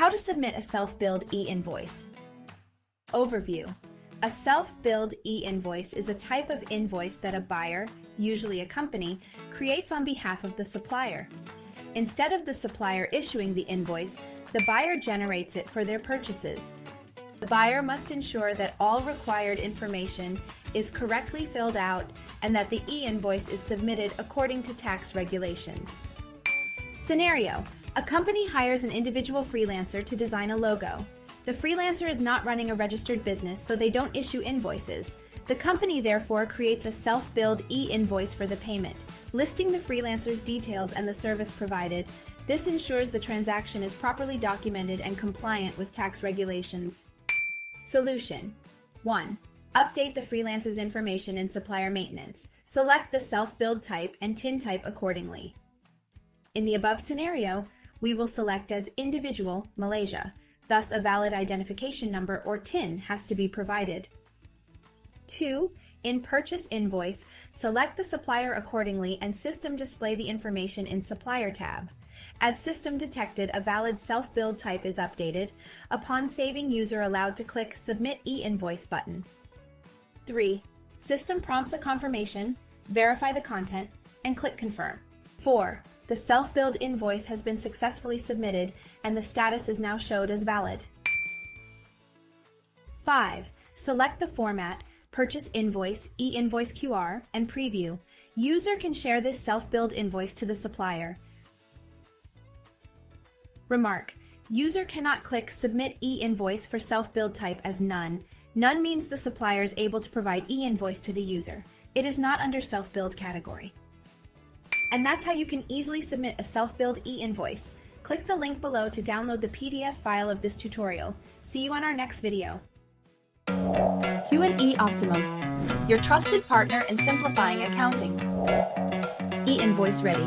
How to submit a self-billed e-invoice. Overview. A self-billed e-invoice is a type of invoice that a buyer, usually a company, creates on behalf of the supplier. Instead of the supplier issuing the invoice, the buyer generates it for their purchases. The buyer must ensure that all required information is correctly filled out and that the e-invoice is submitted according to tax regulations. Scenario: a company hires an individual freelancer to design a logo. The freelancer is not running a registered business, so they don't issue invoices. The company therefore creates a self-billed e-invoice for the payment, listing the freelancer's details and the service provided. This ensures the transaction is properly documented and compliant with tax regulations. Solution: 1. Update the freelancer's information in supplier maintenance. Select the self-billed type and TIN type accordingly. In the above scenario, we will select as individual Malaysia, thus a valid identification number or TIN has to be provided. 2. In Purchase Invoice, select the supplier accordingly and system display the information in Supplier tab. As system detected, a valid self-billed type is updated. Upon saving, user allowed to click Submit e-Invoice button. 3. System prompts a confirmation, verify the content, and click Confirm. 4. The self-billed invoice has been successfully submitted and the status is now showed as valid. 5. Select the format, Purchase Invoice, e-Invoice QR, and Preview. User can share this self-billed invoice to the supplier. Remark: user cannot click Submit e-Invoice for self-billed type as None. None means the supplier is able to provide e-Invoice to the user. It is not under self-billed category. And that's how you can easily submit a self-billed e-invoice. Click the link below to download the PDF file of this tutorial. See you on our next video. Q&E Optimum, your trusted partner in simplifying accounting. E-Invoice ready.